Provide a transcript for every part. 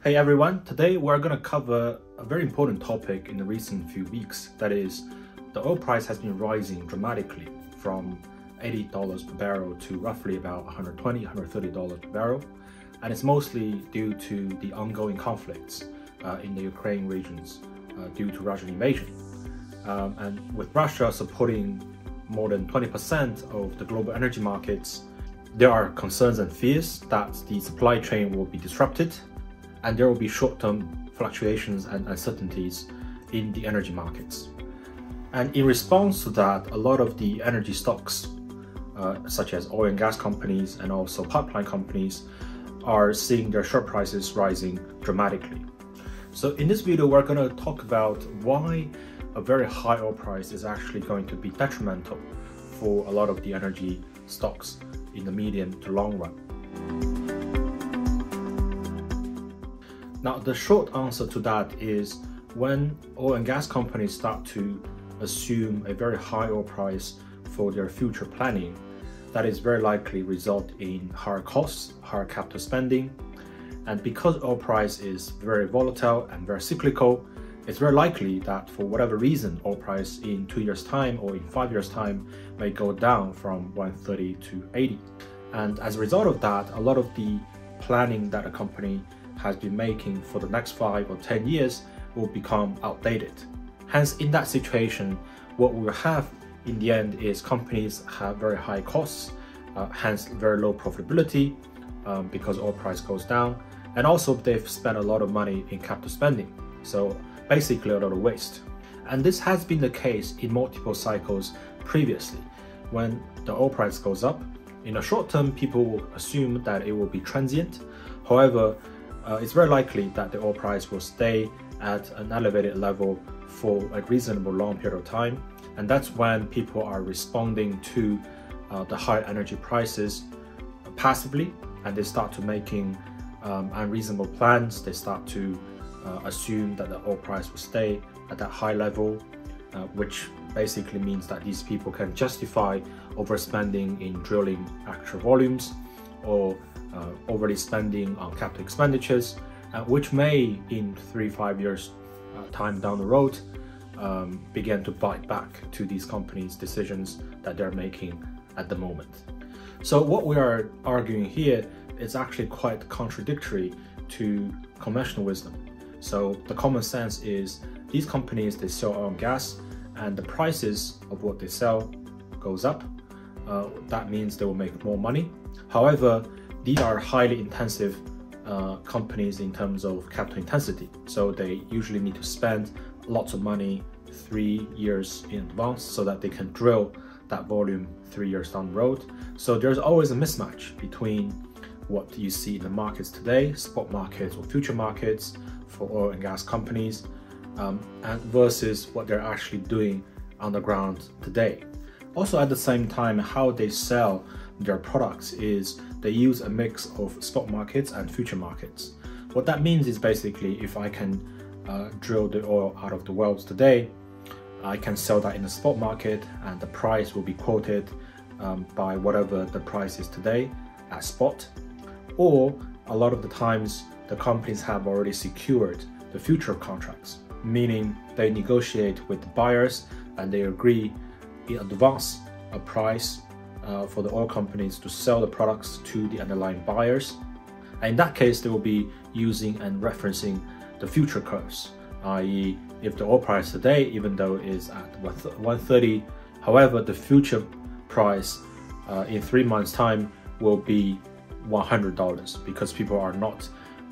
Hey everyone, today we're going to cover a very important topic in the recent few weeks. That is, the oil price has been rising dramatically from $80 per barrel to roughly about $120, $130 per barrel. And it's mostly due to the ongoing conflicts in the Ukraine regions due to Russian invasion. And with Russia supporting more than 20% of the global energy markets, there are concerns and fears that the supply chain will be disrupted and there will be short-term fluctuations and uncertainties in the energy markets. And in response to that, a lot of the energy stocks, such as oil and gas companies and also pipeline companies, are seeing their share prices rising dramatically. So in this video, we're going to talk about why a very high oil price is actually going to be detrimental for a lot of the energy stocks in the medium to long run. Now, the short answer to that is when oil and gas companies start to assume a very high oil price for their future planning, that is very likely result in higher costs, higher capital spending. And because oil price is very volatile and very cyclical, it's very likely that for whatever reason, oil price in 2 years' time or in 5 years' time may go down from 130 to 80. And as a result of that, a lot of the planning that a company has been making for the next 5 or 10 years will become outdated. Hence, in that situation, what we will have in the end is companies have very high costs, hence very low profitability because oil price goes down, and also they've spent a lot of money in capital spending. So basically a lot of waste. And this has been the case in multiple cycles previously. When the oil price goes up, in the short term, people will assume that it will be transient. However, it's very likely that the oil price will stay at an elevated level for a reasonable long period of time. And that's when people are responding to the high energy prices passively, and they start to making unreasonable plans. They start to assume that the oil price will stay at that high level, which basically means that these people can justify overspending in drilling actual volumes or overly spending on capital expenditures, which may in 3-5 years time down the road begin to bite back to these companies' decisions that they're making at the moment. So what we are arguing here is actually quite contradictory to conventional wisdom. So the common sense is these companies, they sell oil and gas, and the prices of what they sell goes up. That means they will make more money. However, these are highly intensive companies in terms of capital intensity. So they usually need to spend lots of money 3 years in advance so that they can drill that volume 3 years down the road. So there's always a mismatch between what you see in the markets today, spot markets or future markets for oil and gas companies, and versus what they're actually doing on the ground today. Also, at the same time, how they sell their products is they use a mix of spot markets and future markets. What that means is basically if I can drill the oil out of the wells today, I can sell that in the spot market and the price will be quoted by whatever the price is today at spot. Or a lot of the times the companies have already secured the future contracts, meaning they negotiate with the buyers and they agree in advance a price for the oil companies to sell the products to the underlying buyers. And in that case, they will be using and referencing the future curves, i.e. if the oil price today, even though it is at 130, however, the future price in 3 months' time will be $100 because people are not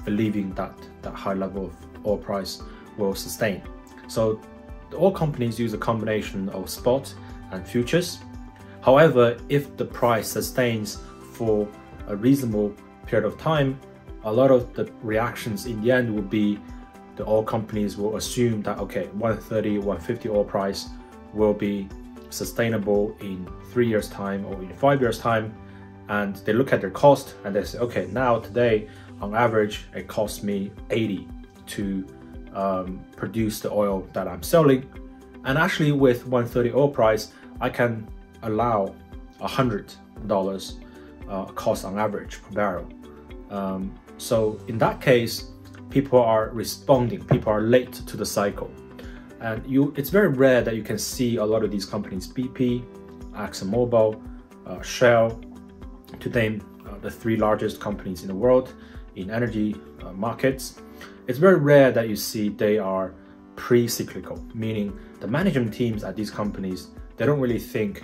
believing that that high level of oil price will sustain. So the oil companies use a combination of spot and futures. However, if the price sustains for a reasonable period of time, a lot of the reactions in the end will be the oil companies will assume that, okay, 130, 150 oil price will be sustainable in 3 years' time or in 5 years' time. And they look at their cost and they say, okay, now today, on average, it costs me 80 to produce the oil that I'm selling. And actually with 130 oil price, I can allow $100 cost on average per barrel. So in that case, people are responding, people are late to the cycle. And it's very rare that you can see a lot of these companies, BP, ExxonMobil, Shell, to name the 3 largest companies in the world in energy markets. It's very rare that you see they are pre-cyclical, meaning the management teams at these companies, they don't really think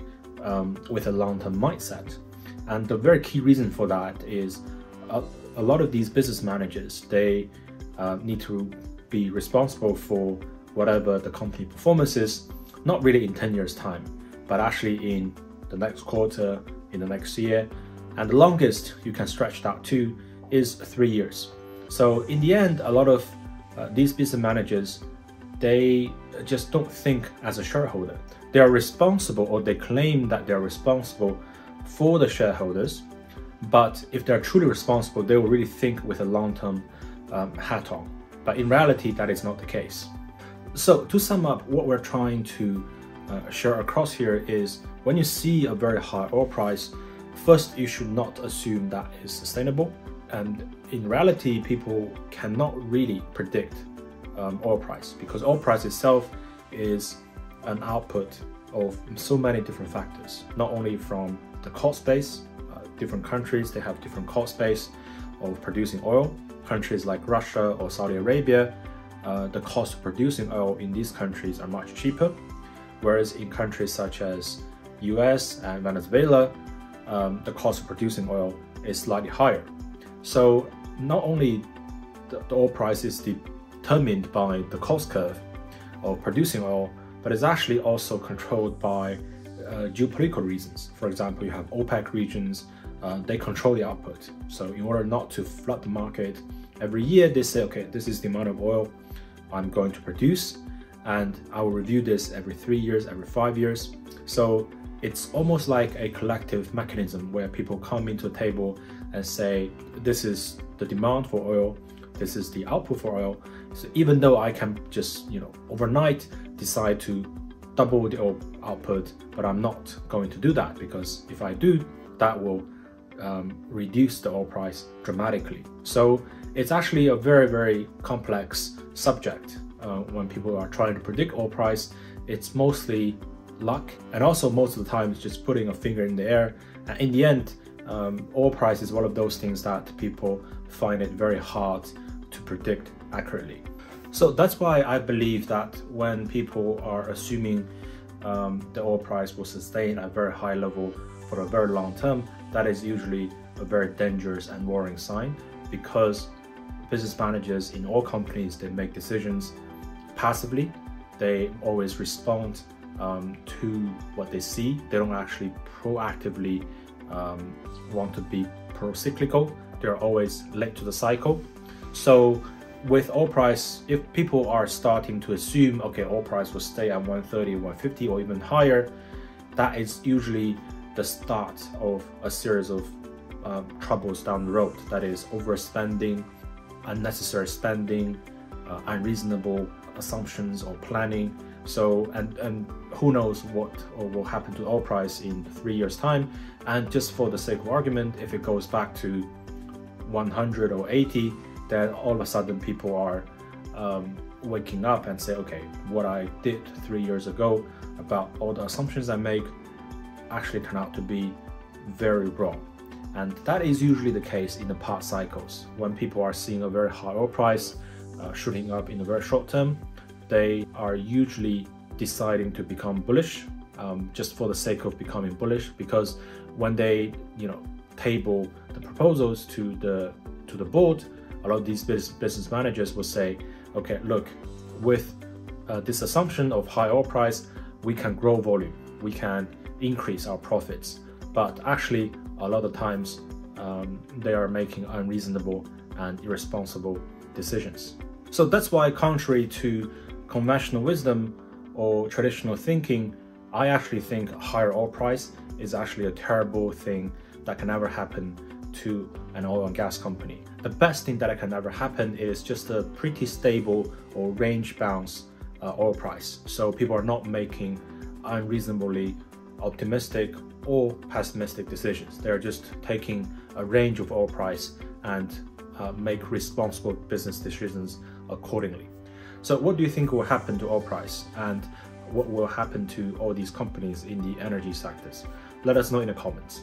with a long-term mindset. And the very key reason for that is a lot of these business managers, they need to be responsible for whatever the company performance is, not really in 10 years time, but actually in the next quarter, in the next year. And the longest you can stretch that to is 3 years. So in the end, a lot of these business managers, they just don't think as a shareholder. They are responsible, or they claim that they're responsible for the shareholders. But if they're truly responsible, they will really think with a long-term hat on. But in reality, that is not the case. So to sum up, what we're trying to share across here is when you see a very high oil price, first, you should not assume that is sustainable. And in reality, people cannot really predict oil price, because oil price itself is an output of so many different factors, not only from the cost base. Different countries, they have different cost base of producing oil. Countries like Russia or Saudi Arabia, the cost of producing oil in these countries are much cheaper, whereas in countries such as US and Venezuela, the cost of producing oil is slightly higher. So not only the oil price is determined by the cost curve of producing oil, but it's actually also controlled by geopolitical reasons. For example, you have OPEC regions, they control the output. So in order not to flood the market, every year they say, okay, this is the amount of oil I'm going to produce, and I will review this every 3 years, every 5 years. So it's almost like a collective mechanism where people come into a table and say, this is the demand for oil, this is the output for oil. So even though I can just, overnight decide to double the oil output, but I'm not going to do that, because if I do, that will reduce the oil price dramatically. So it's actually a very, very complex subject. When people are trying to predict oil price, it's mostly luck, and also most of the time it's just putting a finger in the air. And in the end, oil price is one of those things that people find it very hard to predict accurately. So that's why I believe that when people are assuming the oil price will sustain at a very high level for a very long term, that is usually a very dangerous and worrying sign, because business managers in all companies, they make decisions passively. They always respond to what they see. They don't actually proactively want to be pro-cyclical. They're always late to the cycle. So with oil price, if people are starting to assume, okay, oil price will stay at 130, 150 or even higher, that is usually the start of a series of troubles down the road. That is overspending, unnecessary spending, unreasonable assumptions or planning. So, and who knows what will happen to oil price in 3 years time. And just for the sake of argument, if it goes back to 100 or 80, then all of a sudden people are waking up and say, okay, what I did 3 years ago about all the assumptions I make actually turn out to be very wrong. And that is usually the case in the past cycles. When people are seeing a very high oil price shooting up in the very short term, they are usually deciding to become bullish just for the sake of becoming bullish, because when they table the proposals to the board, a lot of these business managers will say, okay, look, with this assumption of high oil price, we can grow volume, we can increase our profits. But actually, a lot of times, they are making unreasonable and irresponsible decisions. So that's why, contrary to conventional wisdom or traditional thinking, I actually think higher oil price is actually a terrible thing that can ever happen to an oil and gas company. The best thing that can ever happen is just a pretty stable or range bounds oil price. So people are not making unreasonably optimistic or pessimistic decisions. They're just taking a range of oil price and make responsible business decisions accordingly. So what do you think will happen to oil price, and what will happen to all these companies in the energy sectors? Let us know in the comments.